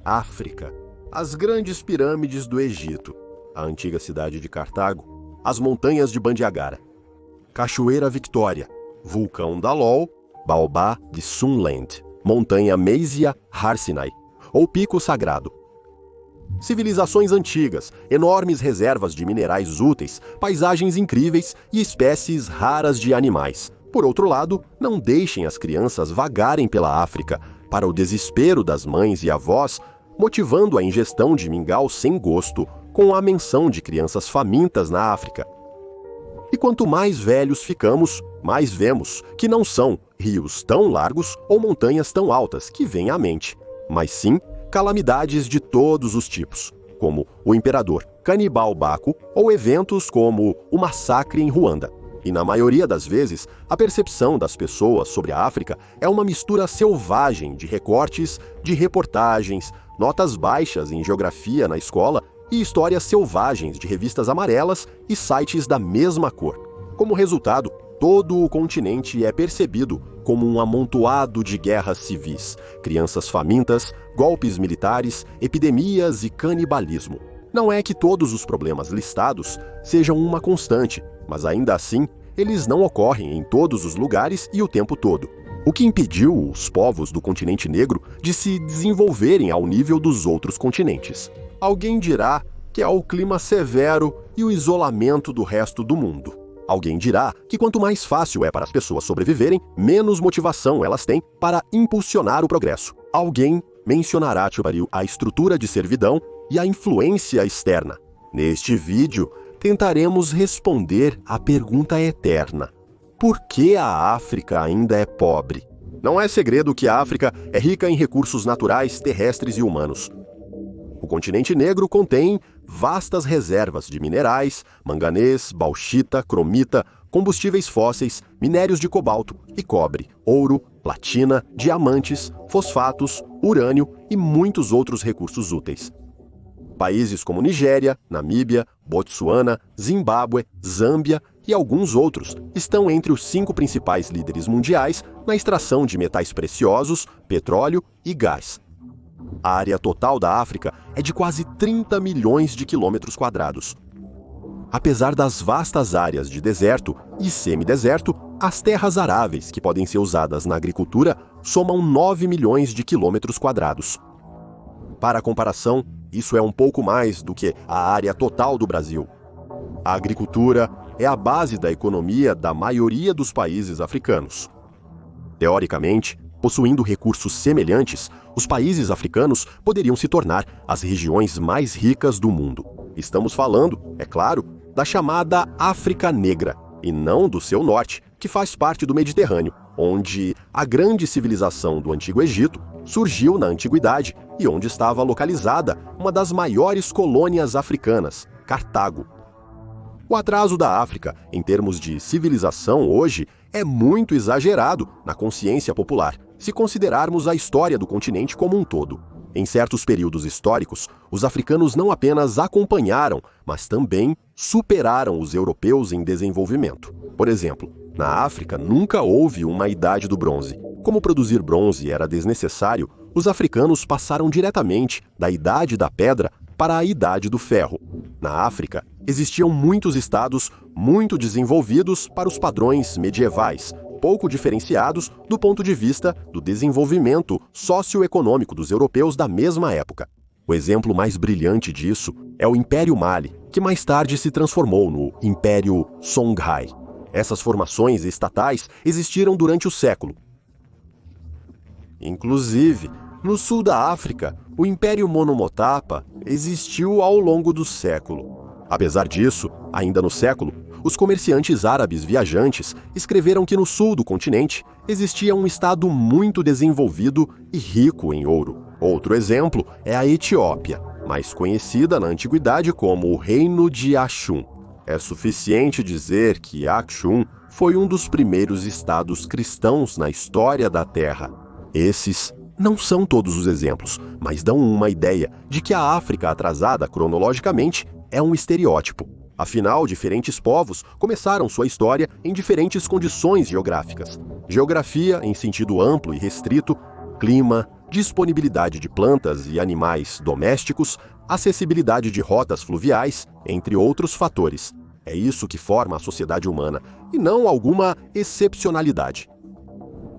África. As grandes pirâmides do Egito, a antiga cidade de Cartago, as montanhas de Bandiagara, Cachoeira Victoria, Vulcão Dalol, Baobá de Sunland, Montanha Meisia Harsinai, ou Pico Sagrado. Civilizações antigas, enormes reservas de minerais úteis, paisagens incríveis e espécies raras de animais. Por outro lado, não deixem as crianças vagarem pela África, para o desespero das mães e avós, motivando a ingestão de mingau sem gosto, com a menção de crianças famintas na África. E quanto mais velhos ficamos, mais vemos que não são rios tão largos ou montanhas tão altas que vêm à mente, mas sim calamidades de todos os tipos, como o imperador Canibal Baco ou eventos como o massacre em Ruanda. E na maioria das vezes, a percepção das pessoas sobre a África é uma mistura selvagem de recortes, de reportagens, notas baixas em geografia na escola e histórias selvagens de revistas amarelas e sites da mesma cor. Como resultado, todo o continente é percebido como um amontoado de guerras civis, crianças famintas, golpes militares, epidemias e canibalismo. Não é que todos os problemas listados sejam uma constante, mas ainda assim, eles não ocorrem em todos os lugares e o tempo todo. O que impediu os povos do continente negro de se desenvolverem ao nível dos outros continentes? Alguém dirá que é o clima severo e o isolamento do resto do mundo. Alguém dirá que quanto mais fácil é para as pessoas sobreviverem, menos motivação elas têm para impulsionar o progresso. Alguém mencionará a estrutura de servidão e a influência externa. Neste vídeo, tentaremos responder à pergunta eterna: por que a África ainda é pobre? Não é segredo que a África é rica em recursos naturais, terrestres e humanos. O continente negro contém vastas reservas de minerais, manganês, bauxita, cromita, combustíveis fósseis, minérios de cobalto e cobre, ouro, platina, diamantes, fosfatos, urânio e muitos outros recursos úteis. Países como Nigéria, Namíbia, Botsuana, Zimbábue, Zâmbia e alguns outros estão entre os 5 principais líderes mundiais na extração de metais preciosos, petróleo e gás. A área total da África é de quase 30 milhões de quilômetros quadrados. Apesar das vastas áreas de deserto e semideserto, as terras aráveis que podem ser usadas na agricultura somam 9 milhões de quilômetros quadrados. Para comparação, isso é um pouco mais do que a área total do Brasil. A agricultura é a base da economia da maioria dos países africanos. Teoricamente, possuindo recursos semelhantes, os países africanos poderiam se tornar as regiões mais ricas do mundo. Estamos falando, é claro, da chamada África Negra, e não do seu norte, que faz parte do Mediterrâneo, onde a grande civilização do Antigo Egito surgiu na Antiguidade e onde estava localizada uma das maiores colônias africanas, Cartago. O atraso da África, em termos de civilização hoje, é muito exagerado na consciência popular, se considerarmos a história do continente como um todo. Em certos períodos históricos, os africanos não apenas acompanharam, mas também superaram os europeus em desenvolvimento. Por exemplo, na África nunca houve uma idade do bronze. Como produzir bronze era desnecessário, os africanos passaram diretamente da idade da pedra para a idade do ferro. Na África, existiam muitos estados muito desenvolvidos para os padrões medievais, pouco diferenciados do ponto de vista do desenvolvimento socioeconômico dos europeus da mesma época. O exemplo mais brilhante disso é o Império Mali, que mais tarde se transformou no Império Songhai. Essas formações estatais existiram durante o século. Inclusive, no sul da África, o Império Monomotapa existiu ao longo do século. Apesar disso, ainda no século, os comerciantes árabes viajantes escreveram que no sul do continente existia um estado muito desenvolvido e rico em ouro. Outro exemplo é a Etiópia, mais conhecida na antiguidade como o Reino de Axum. É suficiente dizer que Axum foi um dos primeiros estados cristãos na história da Terra. Esses não são todos os exemplos, mas dão uma ideia de que a África atrasada cronologicamente é um estereótipo. Afinal, diferentes povos começaram sua história em diferentes condições geográficas. Geografia, em sentido amplo e restrito, Clima, disponibilidade de plantas e animais domésticos, acessibilidade de rotas fluviais, entre outros fatores. É isso que forma a sociedade humana, e não alguma excepcionalidade.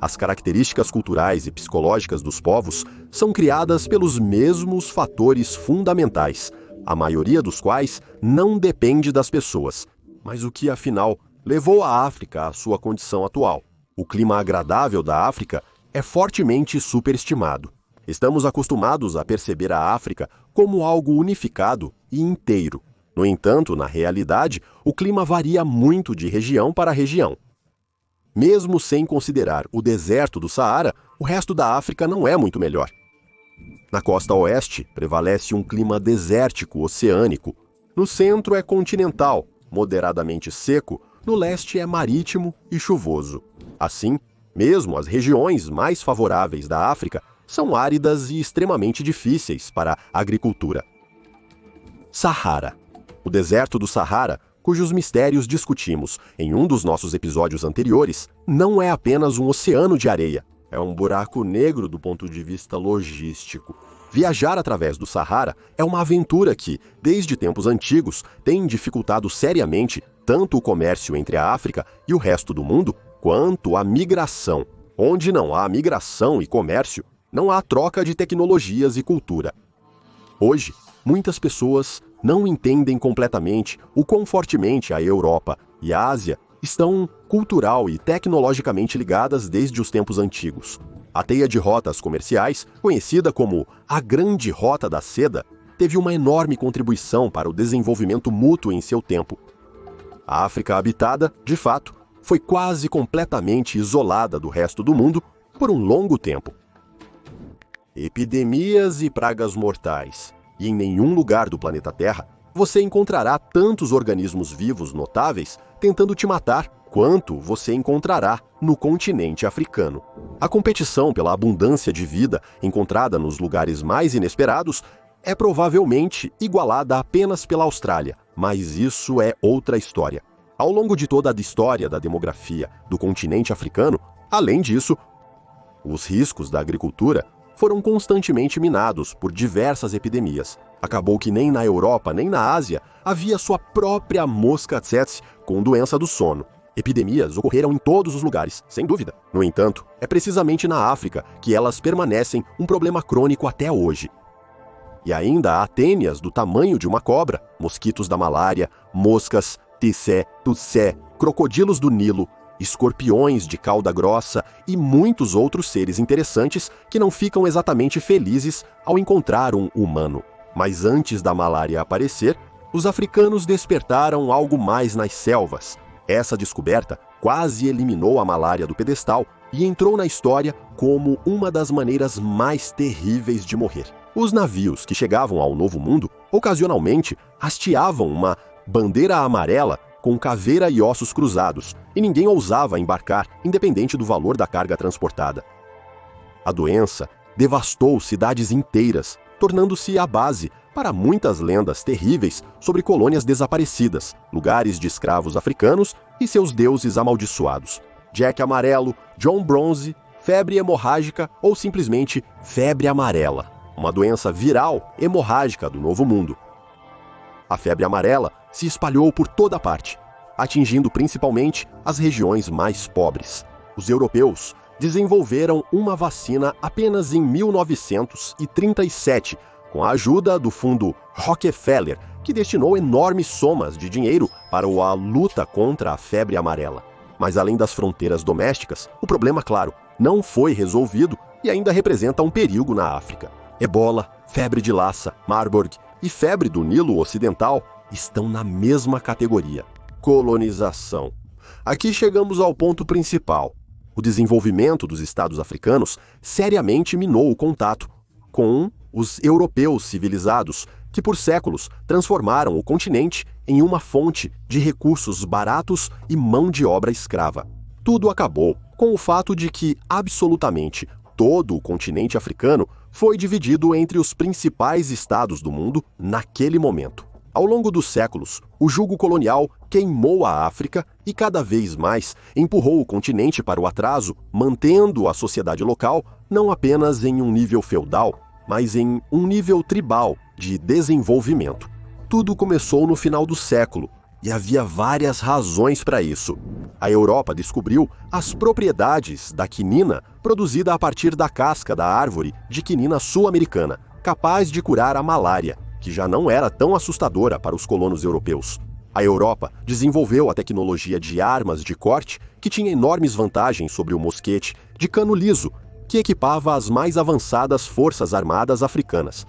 As características culturais e psicológicas dos povos são criadas pelos mesmos fatores fundamentais, a maioria dos quais não depende das pessoas. Mas o que, afinal, levou a África à sua condição atual? O clima agradável da África é fortemente superestimado. Estamos acostumados a perceber a África como algo unificado e inteiro. No entanto, na realidade, o clima varia muito de região para região. Mesmo sem considerar o deserto do Saara, o resto da África não é muito melhor. Na costa oeste, prevalece um clima desértico oceânico. No centro é continental, moderadamente seco. No leste é marítimo e chuvoso. Assim, mesmo as regiões mais favoráveis da África são áridas e extremamente difíceis para a agricultura. Saara. O deserto do Saara, cujos mistérios discutimos em um dos nossos episódios anteriores, não é apenas um oceano de areia. É um buraco negro do ponto de vista logístico. Viajar através do Saara é uma aventura que, desde tempos antigos, tem dificultado seriamente tanto o comércio entre a África e o resto do mundo, quanto a migração. Onde não há migração e comércio, não há troca de tecnologias e cultura. Hoje, muitas pessoas não entendem completamente o quão fortemente a Europa e a Ásia estão cultural e tecnologicamente ligadas desde os tempos antigos. A teia de rotas comerciais, conhecida como a Grande Rota da Seda, teve uma enorme contribuição para o desenvolvimento mútuo em seu tempo. A África habitada, de fato, foi quase completamente isolada do resto do mundo por um longo tempo. Epidemias e pragas mortais. E em nenhum lugar do planeta Terra você encontrará tantos organismos vivos notáveis tentando te matar quanto você encontrará no continente africano. A competição pela abundância de vida encontrada nos lugares mais inesperados é provavelmente igualada apenas pela Austrália, mas isso é outra história. Ao longo de toda a história da demografia do continente africano, além disso, os riscos da agricultura foram constantemente minados por diversas epidemias. Acabou que nem na Europa nem na Ásia havia sua própria mosca tsetse com doença do sono. Epidemias ocorreram em todos os lugares, sem dúvida. No entanto, é precisamente na África que elas permanecem um problema crônico até hoje. E ainda há tênias do tamanho de uma cobra, mosquitos da malária, moscas, tissé, tussé, crocodilos do Nilo, escorpiões de cauda grossa e muitos outros seres interessantes que não ficam exatamente felizes ao encontrar um humano. Mas antes da malária aparecer, os africanos despertaram algo mais nas selvas. Essa descoberta quase eliminou a malária do pedestal e entrou na história como uma das maneiras mais terríveis de morrer. Os navios que chegavam ao Novo Mundo, ocasionalmente, hasteavam uma bandeira amarela com caveira e ossos cruzados, e ninguém ousava embarcar, independente do valor da carga transportada. A doença devastou cidades inteiras, tornando-se a base para muitas lendas terríveis sobre colônias desaparecidas, lugares de escravos africanos e seus deuses amaldiçoados. Jack Amarelo, John Bronze, febre hemorrágica ou simplesmente febre amarela, uma doença viral hemorrágica do Novo Mundo. A febre amarela se espalhou por toda parte, atingindo principalmente as regiões mais pobres. Os europeus desenvolveram uma vacina apenas em 1937, com a ajuda do fundo Rockefeller, que destinou enormes somas de dinheiro para a luta contra a febre amarela. Mas além das fronteiras domésticas, o problema, claro, não foi resolvido e ainda representa um perigo na África. Ebola, febre de Lassa, Marburg e febre do Nilo Ocidental estão na mesma categoria. Colonização. Aqui chegamos ao ponto principal. O desenvolvimento dos estados africanos seriamente minou o contato com os europeus civilizados, que por séculos transformaram o continente em uma fonte de recursos baratos e mão de obra escrava. Tudo acabou com o fato de que absolutamente todo o continente africano foi dividido entre os principais estados do mundo naquele momento. Ao longo dos séculos, o jugo colonial queimou a África e cada vez mais empurrou o continente para o atraso, mantendo a sociedade local não apenas em um nível feudal, mas em um nível tribal de desenvolvimento. Tudo começou no final do século, e havia várias razões para isso. A Europa descobriu as propriedades da quinina produzida a partir da casca da árvore de quinina sul-americana, capaz de curar a malária, que já não era tão assustadora para os colonos europeus. A Europa desenvolveu a tecnologia de armas de corte que tinha enormes vantagens sobre o mosquete de cano liso, que equipava as mais avançadas forças armadas africanas.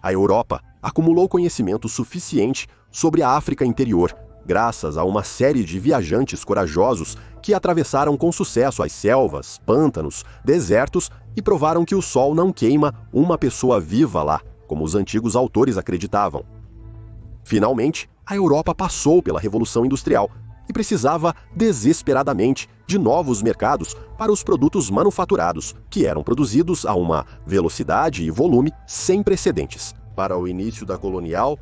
A Europa acumulou conhecimento suficiente sobre a África interior, graças a uma série de viajantes corajosos que atravessaram com sucesso as selvas, pântanos, desertos e provaram que o sol não queima uma pessoa viva lá, como os antigos autores acreditavam. Finalmente, a Europa passou pela Revolução Industrial e precisava desesperadamente de novos mercados para os produtos manufaturados, que eram produzidos a uma velocidade e volume sem precedentes. Para o início da colonial,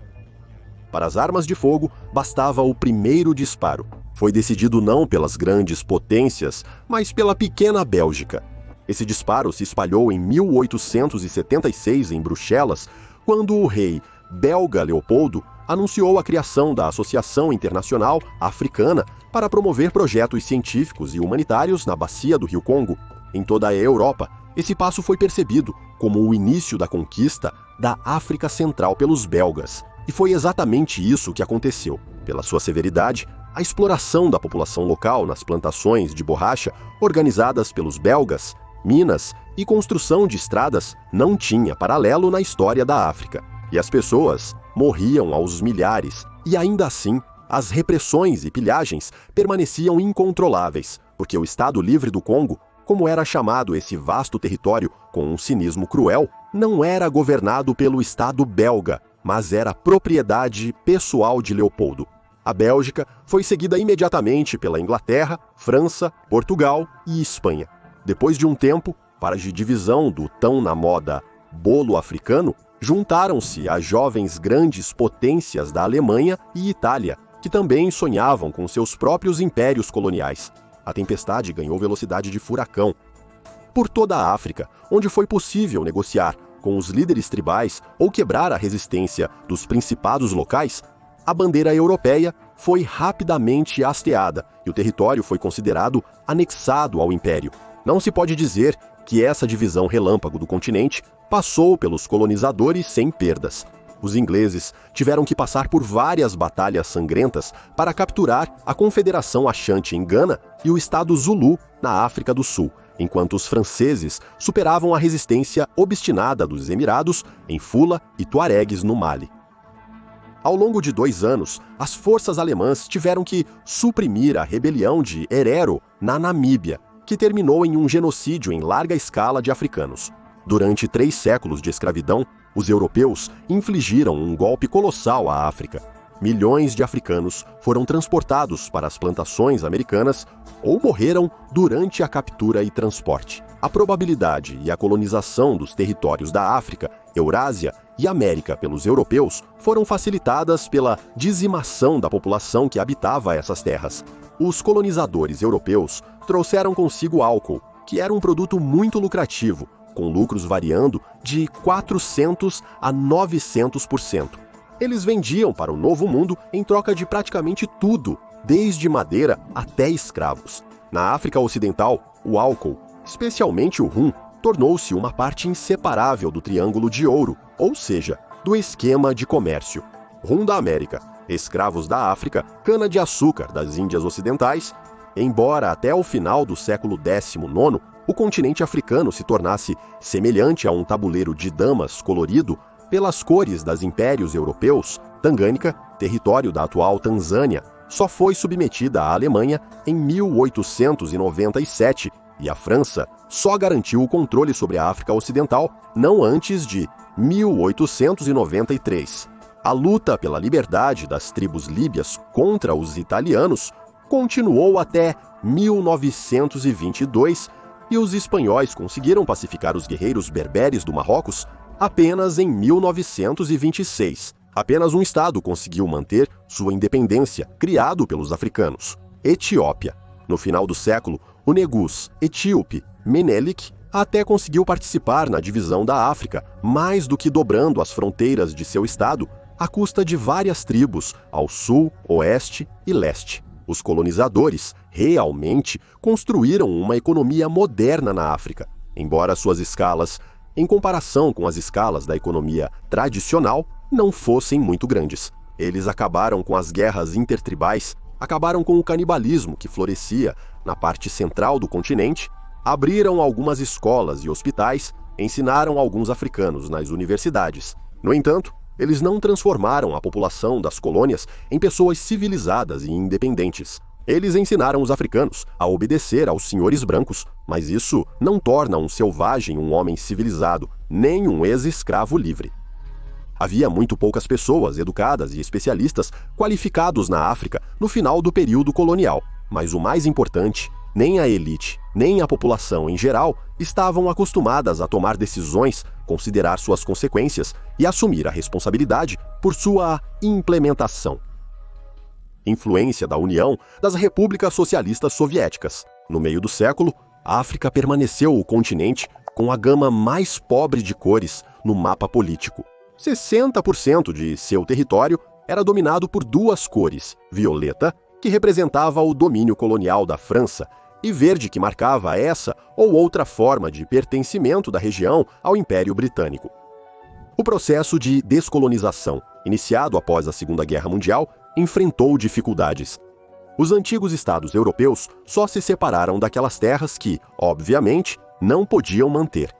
para as armas de fogo, bastava o primeiro disparo. Foi decidido não pelas grandes potências, mas pela pequena Bélgica. Esse disparo se espalhou em 1876 em Bruxelas, quando o rei belga Leopoldo anunciou a criação da Associação Internacional Africana para promover projetos científicos e humanitários na bacia do Rio Congo. Em toda a Europa, esse passo foi percebido como o início da conquista da África Central pelos belgas. E foi exatamente isso que aconteceu. Pela sua severidade, a exploração da população local nas plantações de borracha organizadas pelos belgas, minas e construção de estradas não tinha paralelo na história da África. E as pessoas morriam aos milhares, e ainda assim, as repressões e pilhagens permaneciam incontroláveis, porque o Estado Livre do Congo, como era chamado esse vasto território com um cinismo cruel, não era governado pelo Estado belga, mas era propriedade pessoal de Leopoldo. A Bélgica foi seguida imediatamente pela Inglaterra, França, Portugal e Espanha. Depois de um tempo, para de divisão do tão na moda bolo africano, juntaram-se as jovens grandes potências da Alemanha e Itália, que também sonhavam com seus próprios impérios coloniais. A tempestade ganhou velocidade de furacão. Por toda a África, onde foi possível negociar com os líderes tribais ou quebrar a resistência dos principados locais, a bandeira europeia foi rapidamente hasteada e o território foi considerado anexado ao império. Não se pode dizer que essa divisão relâmpago do continente passou pelos colonizadores sem perdas. Os ingleses tiveram que passar por várias batalhas sangrentas para capturar a Confederação Achante em Gana e o Estado Zulu na África do Sul, enquanto os franceses superavam a resistência obstinada dos Emirados em Fula e Tuaregues no Mali. Ao longo de 2 anos, as forças alemãs tiveram que suprimir a rebelião de Herero na Namíbia, que terminou em um genocídio em larga escala de africanos. Durante 3 séculos de escravidão, os europeus infligiram um golpe colossal à África. Milhões de africanos foram transportados para as plantações americanas ou morreram durante a captura e transporte. A probabilidade e a colonização dos territórios da África, Eurásia e América pelos europeus foram facilitadas pela dizimação da população que habitava essas terras. Os colonizadores europeus trouxeram consigo álcool, que era um produto muito lucrativo, com lucros variando de 400% a 900%. Eles vendiam para o Novo Mundo em troca de praticamente tudo, desde madeira até escravos. Na África Ocidental, o álcool, especialmente o rum, tornou-se uma parte inseparável do Triângulo de Ouro, ou seja, do esquema de comércio. Rum da América, escravos da África, cana-de-açúcar das Índias Ocidentais. Embora até o final do século XIX, o continente africano se tornasse semelhante a um tabuleiro de damas colorido pelas cores das impérios europeus, Tangânica, território da atual Tanzânia, só foi submetida à Alemanha em 1897 e a França só garantiu o controle sobre a África Ocidental não antes de 1893. A luta pela liberdade das tribos líbias contra os italianos continuou até 1922 e os espanhóis conseguiram pacificar os guerreiros berberes do Marrocos apenas em 1926. Apenas um estado conseguiu manter sua independência, criado pelos africanos: Etiópia. No final do século, o negus etíope Menelik até conseguiu participar na divisão da África, mais do que dobrando as fronteiras de seu estado, à custa de várias tribos ao sul, oeste e leste. Os colonizadores realmente construíram uma economia moderna na África, embora suas escalas, em comparação com as escalas da economia tradicional, não fossem muito grandes. Eles acabaram com as guerras intertribais, acabaram com o canibalismo que florescia na parte central do continente, abriram algumas escolas e hospitais, ensinaram alguns africanos nas universidades. No entanto, eles não transformaram a população das colônias em pessoas civilizadas e independentes. Eles ensinaram os africanos a obedecer aos senhores brancos, mas isso não torna um selvagem um homem civilizado, nem um ex-escravo livre. Havia muito poucas pessoas educadas e especialistas qualificados na África no final do período colonial, mas o mais importante, nem a elite, nem a população em geral estavam acostumadas a tomar decisões, considerar suas consequências e assumir a responsabilidade por sua implementação. Influência da União das Repúblicas Socialistas Soviéticas. No meio do século, a África permaneceu o continente com a gama mais pobre de cores no mapa político. 60% de seu território era dominado por duas cores: violeta, que representava o domínio colonial da França, e verde, que marcava essa ou outra forma de pertencimento da região ao Império Britânico. O processo de descolonização, iniciado após a Segunda Guerra Mundial, enfrentou dificuldades. Os antigos estados europeus só se separaram daquelas terras que, obviamente, não podiam manter.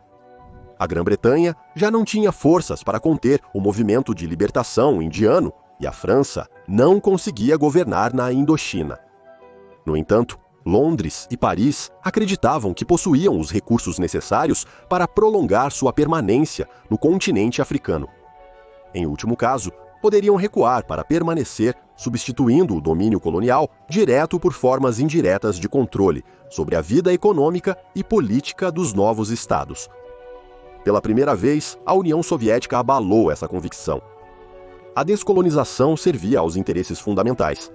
A Grã-Bretanha já não tinha forças para conter o movimento de libertação indiano e a França não conseguia governar na Indochina. No entanto, Londres e Paris acreditavam que possuíam os recursos necessários para prolongar sua permanência no continente africano. Em último caso, poderiam recuar para permanecer, substituindo o domínio colonial direto por formas indiretas de controle sobre a vida econômica e política dos novos estados. Pela primeira vez, a União Soviética abalou essa convicção. A descolonização servia aos interesses fundamentais.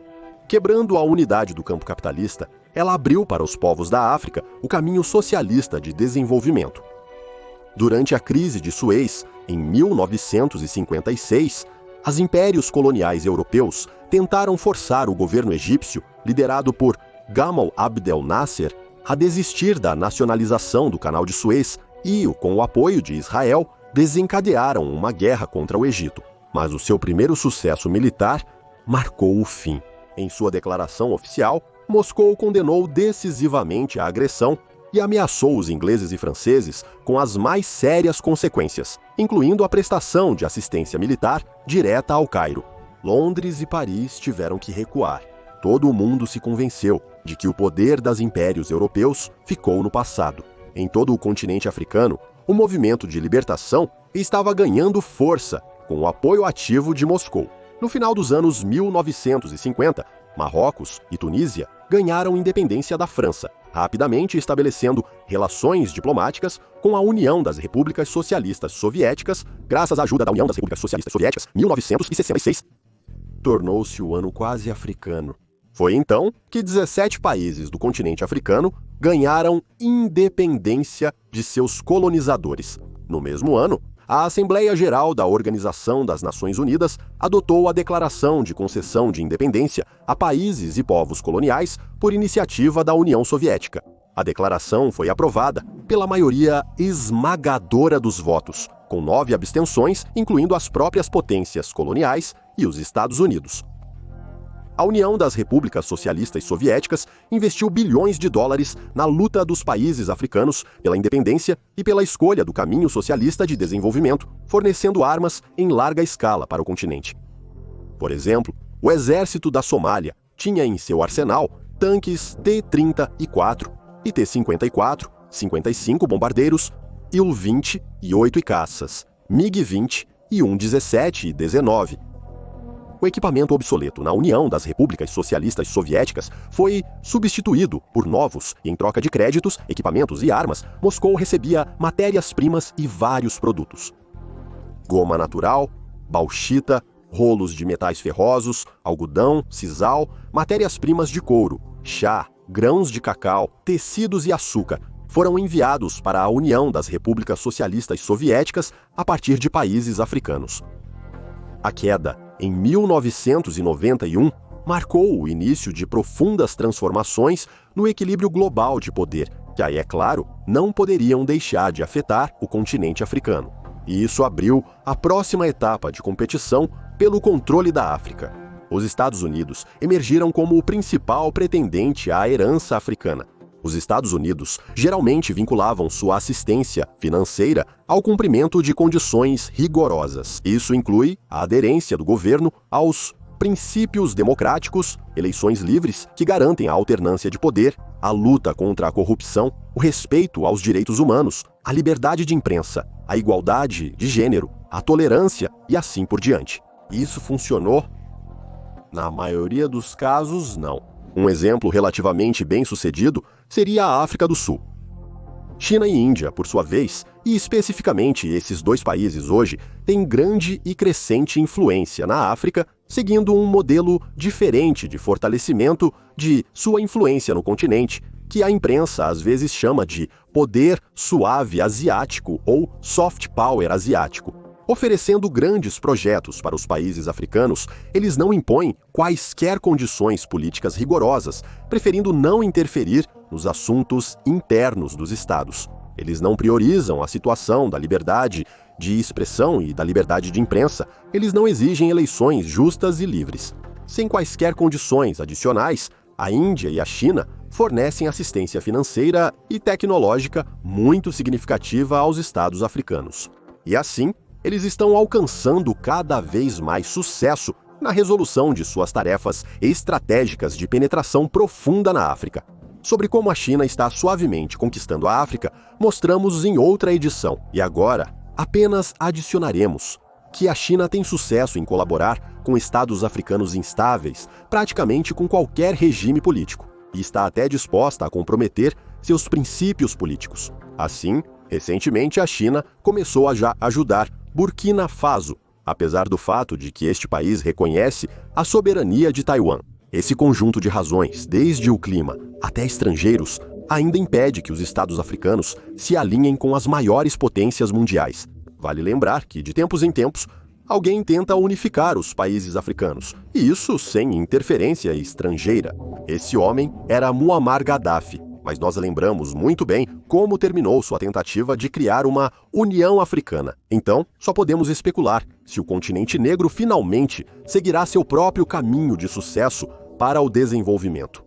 Quebrando a unidade do campo capitalista, ela abriu para os povos da África o caminho socialista de desenvolvimento. Durante a crise de Suez, em 1956, os impérios coloniais europeus tentaram forçar o governo egípcio, liderado por Gamal Abdel Nasser, a desistir da nacionalização do Canal de Suez e, com o apoio de Israel, desencadearam uma guerra contra o Egito. Mas o seu primeiro sucesso militar marcou o fim. Em sua declaração oficial, Moscou condenou decisivamente a agressão e ameaçou os ingleses e franceses com as mais sérias consequências, incluindo a prestação de assistência militar direta ao Cairo. Londres e Paris tiveram que recuar. Todo o mundo se convenceu de que o poder dos impérios europeus ficou no passado. Em todo o continente africano, o movimento de libertação estava ganhando força, com o apoio ativo de Moscou. No final dos anos 1950, Marrocos e Tunísia ganharam independência da França, rapidamente estabelecendo relações diplomáticas com a União das Repúblicas Socialistas Soviéticas, graças à ajuda da União das Repúblicas Socialistas Soviéticas, 1966. Tornou-se o ano quase africano. Foi então que 17 países do continente africano ganharam independência de seus colonizadores. No mesmo ano, a Assembleia Geral da Organização das Nações Unidas adotou a Declaração de Concessão de Independência a países e povos coloniais por iniciativa da União Soviética. A declaração foi aprovada pela maioria esmagadora dos votos, com 9 abstenções, incluindo as próprias potências coloniais e os Estados Unidos. A União das Repúblicas Socialistas Soviéticas investiu bilhões de dólares na luta dos países africanos pela independência e pela escolha do caminho socialista de desenvolvimento, fornecendo armas em larga escala para o continente. Por exemplo, o exército da Somália tinha em seu arsenal tanques T-34 e T-54, 55 bombardeiros, Il-20 e 8 caças, MiG-20 e Um-17 e 19. O equipamento obsoleto na União das Repúblicas Socialistas Soviéticas foi substituído por novos e, em troca de créditos, equipamentos e armas, Moscou recebia matérias-primas e vários produtos. Goma natural, bauxita, rolos de metais ferrosos, algodão, sisal, matérias-primas de couro, chá, grãos de cacau, tecidos e açúcar foram enviados para a União das Repúblicas Socialistas Soviéticas a partir de países africanos. A queda, em 1991, marcou o início de profundas transformações no equilíbrio global de poder, que aí, é claro, não poderiam deixar de afetar o continente africano. E isso abriu a próxima etapa de competição pelo controle da África. Os Estados Unidos emergiram como o principal pretendente à herança africana. Os Estados Unidos geralmente vinculavam sua assistência financeira ao cumprimento de condições rigorosas. Isso inclui a aderência do governo aos princípios democráticos, eleições livres que garantem a alternância de poder, a luta contra a corrupção, o respeito aos direitos humanos, a liberdade de imprensa, a igualdade de gênero, a tolerância e assim por diante. Isso funcionou? Na maioria dos casos, não. Um exemplo relativamente bem-sucedido seria a África do Sul. China e Índia, por sua vez, e especificamente esses dois países hoje, têm grande e crescente influência na África, seguindo um modelo diferente de fortalecimento de sua influência no continente, que a imprensa às vezes chama de poder suave asiático ou soft power asiático. Oferecendo grandes projetos para os países africanos, eles não impõem quaisquer condições políticas rigorosas, preferindo não interferir nos assuntos internos dos estados. Eles não priorizam a situação da liberdade de expressão e da liberdade de imprensa. Eles não exigem eleições justas e livres. Sem quaisquer condições adicionais, a Índia e a China fornecem assistência financeira e tecnológica muito significativa aos estados africanos. E assim, eles estão alcançando cada vez mais sucesso na resolução de suas tarefas estratégicas de penetração profunda na África. Sobre como a China está suavemente conquistando a África, mostramos em outra edição. E agora, apenas adicionaremos que a China tem sucesso em colaborar com estados africanos instáveis, praticamente com qualquer regime político, e está até disposta a comprometer seus princípios políticos. Assim, recentemente a China começou a já ajudar Burkina Faso, apesar do fato de que este país reconhece a soberania de Taiwan. Esse conjunto de razões, desde o clima até estrangeiros, ainda impede que os estados africanos se alinhem com as maiores potências mundiais. Vale lembrar que, de tempos em tempos, alguém tenta unificar os países africanos, e isso sem interferência estrangeira. Esse homem era Muammar Gaddafi, mas nós lembramos muito bem como terminou sua tentativa de criar uma União Africana. Então, só podemos especular se o continente negro finalmente seguirá seu próprio caminho de sucesso para o desenvolvimento.